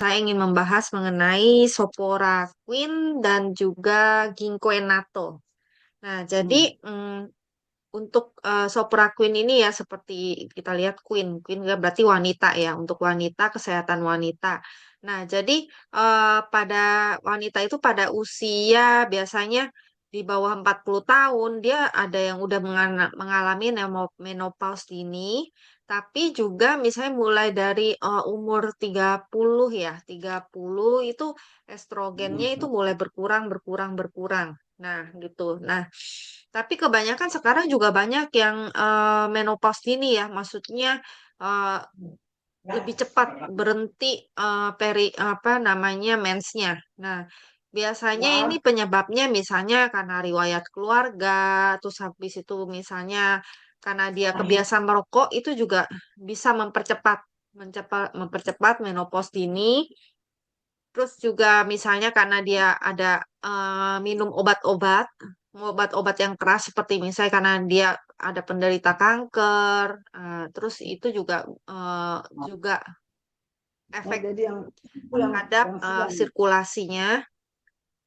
saya ingin membahas mengenai Soporaquin dan juga Ginkgoenato. Nah, jadi Hmm. untuk Soporaquin ini ya seperti kita lihat Queen ya berarti wanita ya, untuk wanita, kesehatan wanita. Nah, jadi pada wanita itu pada usia biasanya di bawah 40 tahun dia ada yang udah mengalami menopause dini, tapi juga misalnya mulai dari umur 30 ya, 30 itu estrogennya itu mulai berkurang, berkurang, berkurang. Nah, gitu. Nah, tapi kebanyakan sekarang juga banyak yang menopause dini ya, maksudnya eh, lebih cepat berhenti apa namanya mensnya. Nah, biasanya ini penyebabnya misalnya karena riwayat keluarga, terus habis itu misalnya karena dia kebiasaan merokok itu juga bisa mempercepat menopause dini. Terus juga misalnya karena dia ada minum obat-obat yang keras seperti misalnya karena dia ada penderita kanker, terus itu juga eh, juga Oh, efek jadi yang itu terhadap yang siang. sirkulasinya,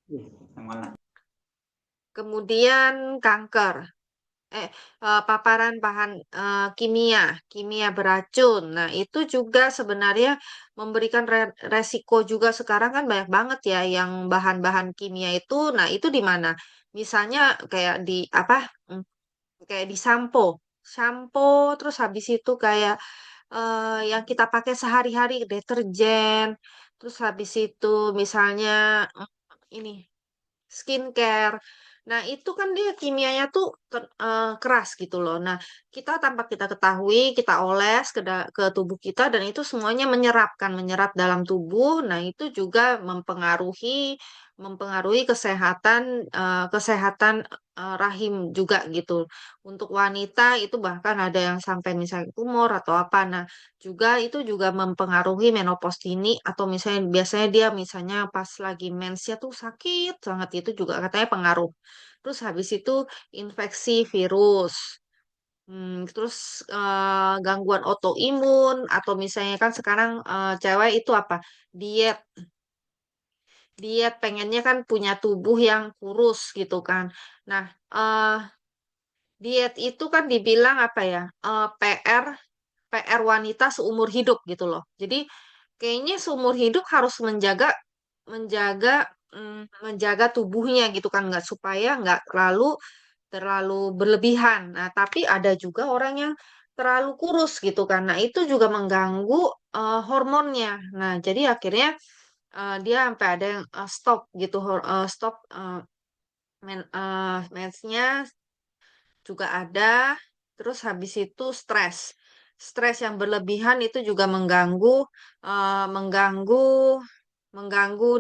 Yang mana? kemudian kanker, eh, paparan bahan kimia beracun. Nah, itu juga sebenarnya memberikan resiko juga sekarang kan banyak banget ya yang bahan-bahan kimia itu. Nah, itu di mana? Misalnya kayak di apa? mm, Kayak di sampo, terus habis itu kayak yang kita pakai sehari-hari deterjen, terus habis itu misalnya ini skincare. Nah, itu kan dia kimianya tuh keras gitu loh. Nah, kita tanpa kita ketahui, kita oles ke tubuh kita dan itu semuanya menyerap dalam tubuh. Nah, itu juga mempengaruhi kesehatan rahim juga gitu. Untuk wanita itu bahkan ada yang sampai misalnya tumor atau apa. Nah, itu juga mempengaruhi menopause dini atau misalnya biasanya dia misalnya pas lagi mensnya tuh sakit banget itu juga katanya pengaruh. Terus habis itu infeksi virus. Terus gangguan autoimun atau misalnya kan sekarang cewek itu apa? Diet. Diet pengennya kan punya tubuh yang kurus gitu kan. Nah, diet itu kan dibilang apa ya? PR wanita seumur hidup gitu loh. Jadi kayaknya seumur hidup harus menjaga menjaga tubuhnya gitu kan nggak supaya nggak terlalu terlalu berlebihan. Nah, tapi ada juga orang yang terlalu kurus gitu kan. Nah, itu juga mengganggu hormonnya. Nah, jadi akhirnya dia sampai ada yang stop gitu stop mensnya juga ada. Terus habis itu stres. Stres yang berlebihan itu juga eh, mengganggu, mengganggu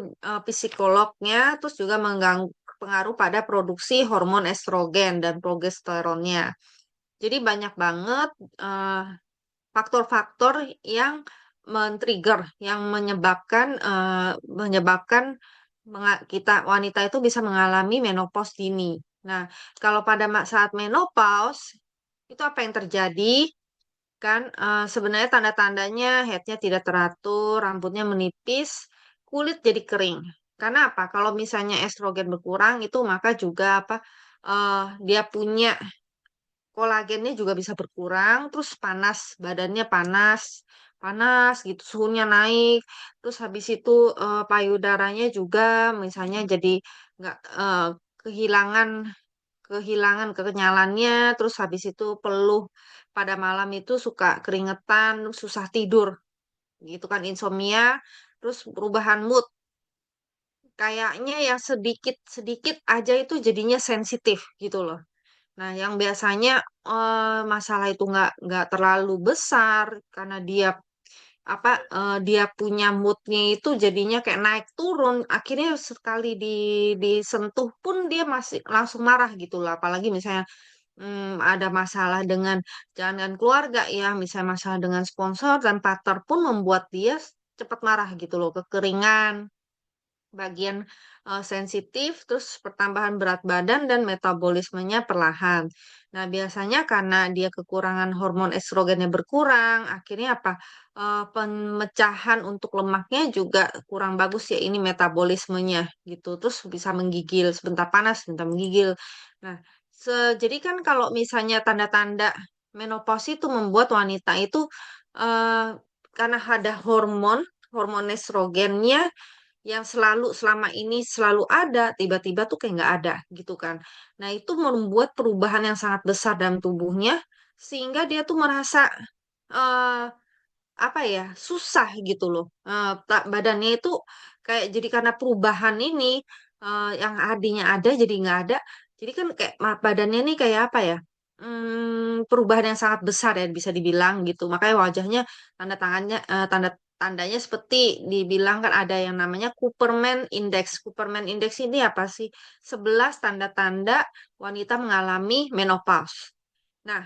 psikolognya, terus juga mengganggu pengaruh pada produksi hormon estrogen dan progesteronnya. Jadi banyak banget eh, faktor-faktor yang men-trigger, yang menyebabkan kita wanita itu bisa mengalami menopause dini. Nah, kalau pada saat menopause itu apa yang terjadi? Kan sebenarnya tanda-tandanya headnya tidak teratur, rambutnya menipis, kulit jadi kering. Karena apa? Kalau misalnya estrogen berkurang itu maka juga apa? Dia punya kolagennya juga bisa berkurang, terus panas, badannya panas, panas gitu, suhunya naik, terus habis itu payudaranya juga misalnya jadi nggak kehilangan kehilangan kekenyalannya, terus habis itu peluh pada malam itu suka keringetan, susah tidur, gitu kan insomnia, terus perubahan mood, kayaknya yang sedikit-sedikit aja itu jadinya sensitif gitu loh. Nah, yang biasanya masalah itu nggak terlalu besar karena dia punya moodnya itu jadinya kayak naik turun. Akhirnya sekali disentuh pun dia masih langsung marah gitu lah. Apalagi misalnya ada masalah dengan jangan keluarga ya, misalnya masalah dengan sponsor dan partner pun membuat dia cepat marah gitu loh, kekeringan. bagian sensitif, terus pertambahan berat badan dan metabolismenya perlahan. Nah, biasanya karena dia kekurangan hormon estrogennya berkurang, akhirnya apa? Pemecahan untuk lemaknya juga kurang bagus ya ini metabolismenya gitu. Terus bisa menggigil, sebentar panas, sebentar menggigil. Nah, jadi kan kalau misalnya tanda-tanda menopause itu membuat wanita itu eh, karena ada hormon estrogennya yang selalu selama ini selalu ada, tiba-tiba tuh kayak nggak ada gitu kan. Nah, itu membuat perubahan yang sangat besar dalam tubuhnya, sehingga dia tuh merasa eh, apa ya, susah gitu loh. Badannya itu kayak jadi karena perubahan ini yang adinya ada jadi nggak ada. Jadi kan kayak badannya nih kayak apa ya? Perubahan yang sangat besar ya bisa dibilang gitu. Makanya wajahnya tanda tangannya tanda tandanya seperti dibilang kan ada yang namanya Cooperman Index. Cooperman Index ini apa sih? 11 tanda-tanda wanita mengalami menopause. Nah,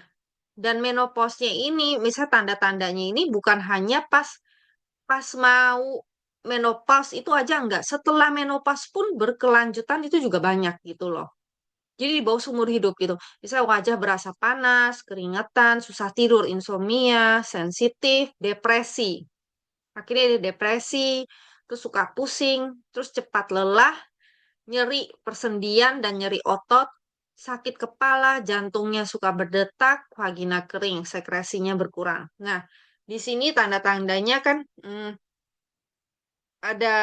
dan menopause-nya ini, misal tanda-tandanya ini bukan hanya pas pas mau menopause itu aja enggak. Setelah menopause pun berkelanjutan itu juga banyak gitu loh. Jadi di bawah seumur hidup gitu. Misal wajah berasa panas, keringetan, susah tidur, insomnia, sensitif, depresi. Akhirnya dia depresi, terus suka pusing, terus cepat lelah, nyeri persendian dan nyeri otot, sakit kepala, jantungnya suka berdetak, vagina kering, sekresinya berkurang. Nah, di sini tanda-tandanya kan ada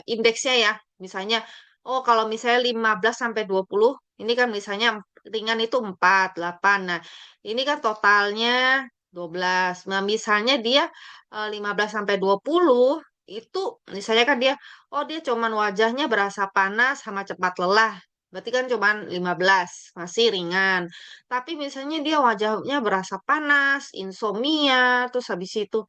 indeksnya ya. Misalnya, oh kalau misalnya 15 sampai 20, ini kan misalnya ringan itu 4 8. Nah, ini kan totalnya 12. Nah, misalnya dia 15 sampai 20 itu misalnya kan dia oh dia cuman wajahnya berasa panas sama cepat lelah. Berarti kan cuman 15, masih ringan. Tapi misalnya dia wajahnya berasa panas, insomnia, terus habis itu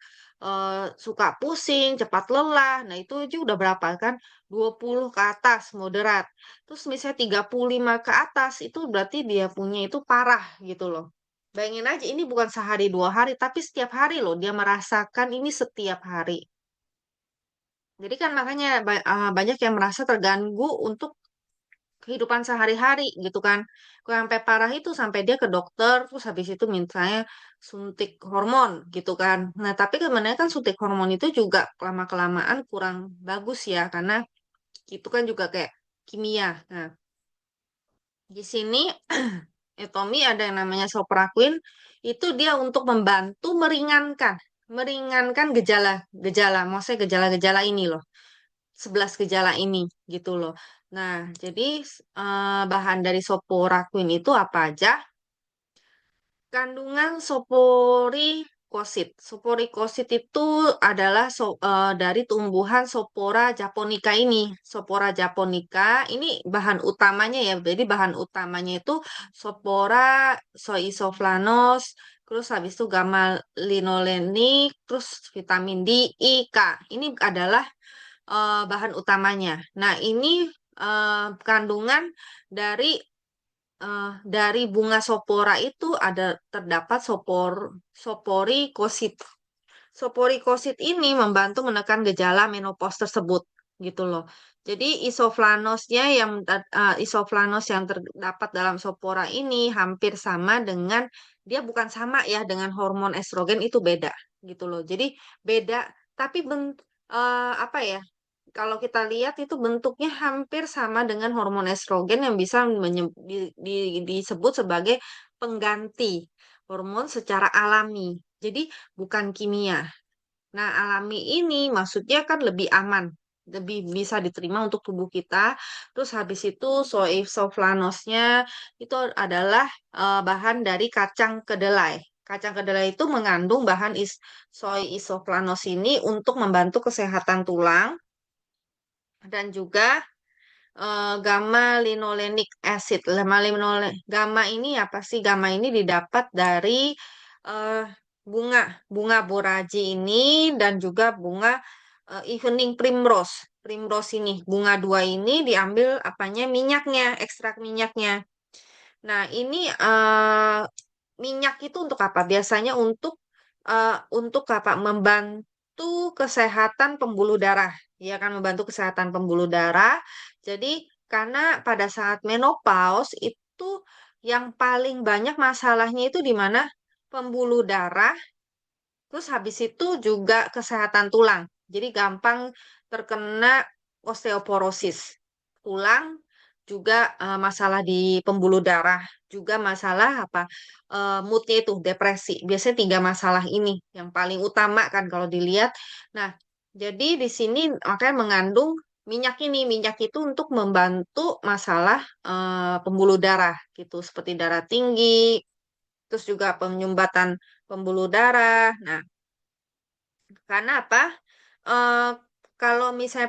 suka pusing, cepat lelah. Nah, itu aja udah berapa kan? 20 ke atas, moderat. Terus misalnya 35 ke atas, itu berarti dia punya itu parah gitu loh. Bayangin aja, ini bukan sehari dua hari, tapi setiap hari loh. Dia merasakan ini setiap hari. Jadi kan makanya banyak yang merasa terganggu untuk kehidupan sehari-hari gitu kan. Kalau sampai parah itu sampai dia ke dokter, terus habis itu mintanya suntik hormon gitu kan. Nah, tapi sebenarnya kan suntik hormon itu juga lama-kelamaan kurang bagus ya, karena itu kan juga kayak kimia. Nah, di sini Etomi ada yang namanya Sopraquin, itu dia untuk membantu meringankan gejala-gejala, maksudnya gejala-gejala ini loh. 11 gejala ini gitu loh. Nah, jadi bahan dari soporaquin itu apa aja? Kandungan soporikosit. Soporikosit itu adalah dari tumbuhan Sopora japonica ini. Sopora japonica ini bahan utamanya ya. Jadi bahan utamanya itu Sopora soisoflanos, terus habis itu gamma linolenic, terus vitamin D, I, K. Ini adalah bahan utamanya. Nah, ini kandungan dari dari bunga sopora itu ada terdapat soporikosit. Soporikosit ini membantu menekan gejala menopause tersebut gitu loh. Jadi isoflanos yang terdapat dalam sopora ini hampir sama dengan dia bukan sama ya dengan hormon estrogen itu beda gitu loh. Jadi beda tapi apa ya? Kalau kita lihat itu bentuknya hampir sama dengan hormon estrogen yang bisa disebut sebagai pengganti hormon secara alami. Jadi bukan kimia. Nah, alami ini maksudnya kan lebih aman, lebih bisa diterima untuk tubuh kita. Terus habis itu soy isoflanosnya itu adalah bahan dari kacang kedelai. Kacang kedelai itu mengandung bahan soy isoflanos ini untuk membantu kesehatan tulang dan juga gamma linolenic acid. Gamma ini apa sih? Gamma ini didapat dari eh, bunga bunga boraji ini dan juga bunga evening primrose. Primrose ini, bunga dua ini diambil apanya? Minyaknya, ekstrak minyaknya. Nah, ini minyak itu untuk apa? Biasanya untuk apa? Membantu kesehatan pembuluh darah. Dia akan membantu kesehatan pembuluh darah. Jadi karena pada saat menopause itu yang paling banyak masalahnya itu di mana pembuluh darah, terus habis itu juga kesehatan tulang. Jadi gampang terkena osteoporosis tulang, juga masalah di pembuluh darah, juga masalah apa, moodnya itu depresi. Biasanya tiga masalah ini yang paling utama kan kalau dilihat. Nah, jadi di sini makanya mengandung minyak ini. Minyak itu untuk membantu masalah pembuluh darah gitu, seperti darah tinggi, terus juga penyumbatan pembuluh darah. Nah, karena apa? Eh, Kalau misalnya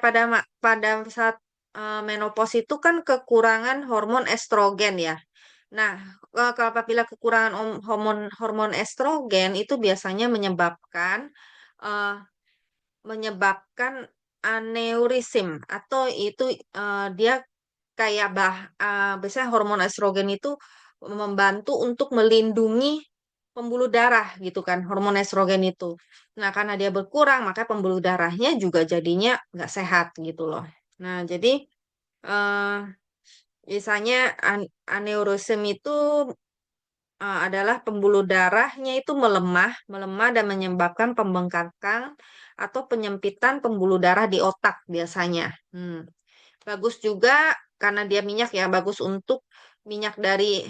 pada saat menopause itu kan kekurangan hormon estrogen ya. Nah, kalau apabila kekurangan hormon hormon estrogen itu biasanya eh, menyebabkan aneurism, atau itu dia kayak biasanya hormon estrogen itu membantu untuk melindungi pembuluh darah gitu kan, hormon estrogen itu. Nah, karena dia berkurang maka pembuluh darahnya juga jadinya nggak sehat gitu loh. Nah, jadi eh, biasanya aneurism itu adalah pembuluh darahnya itu melemah, melemah dan menyebabkan pembengkakan atau penyempitan pembuluh darah di otak biasanya. Bagus juga karena dia minyak ya, bagus untuk minyak dari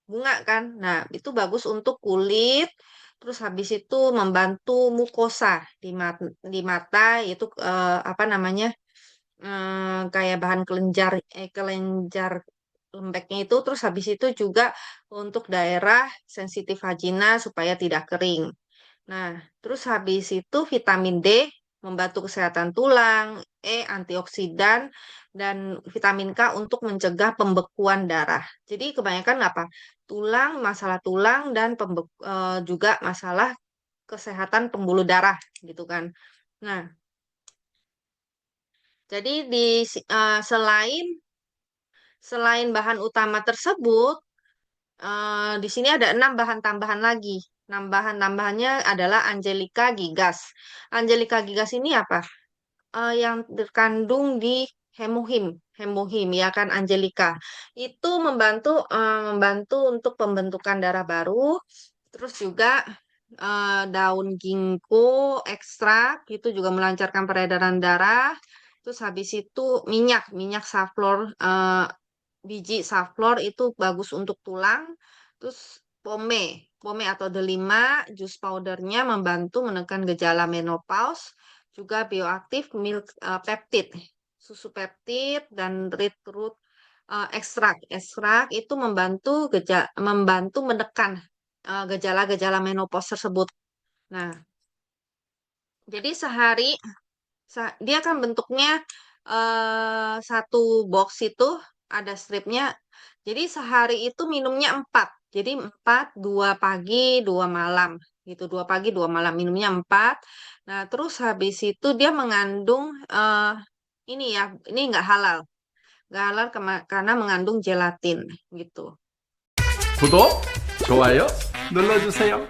bunga kan. Nah, itu bagus untuk kulit. Terus habis itu membantu mukosa di mata, itu apa namanya? Kayak bahan kelenjar lembeknya itu. Terus habis itu juga untuk daerah sensitif vagina supaya tidak kering. Nah, terus habis itu vitamin D membantu kesehatan tulang, antioksidan, dan vitamin K untuk mencegah pembekuan darah. Jadi kebanyakan apa? Masalah tulang dan juga masalah kesehatan pembuluh darah gitu kan. Nah, jadi selain selain bahan utama tersebut, di sini ada 6 bahan tambahan lagi. 6 bahan tambahannya adalah Angelica gigas. Angelica gigas ini apa? Yang terkandung di hemohim, hemohim ya kan Angelica. Itu membantu untuk pembentukan darah baru. Terus juga daun ginkgo ekstrak itu juga melancarkan peredaran darah. Terus habis itu minyak safflower, biji safflower itu bagus untuk tulang. Terus pome atau delima, jus powdernya membantu menekan gejala menopause. Juga bioaktif milk peptid, susu peptid dan red root ekstrak. Ekstrak itu membantu menekan gejala-gejala menopause tersebut. Nah, jadi dia kan bentuknya satu box itu ada stripnya. Jadi sehari itu minumnya 4. Jadi 4, 2 pagi, 2 malam. Gitu, 2 pagi, 2 malam. Minumnya 4. Nah, terus habis itu dia mengandung ini ya, ini nggak halal. Nggak halal karena mengandung gelatin gitu. 구독, 좋아요 눌러주세요.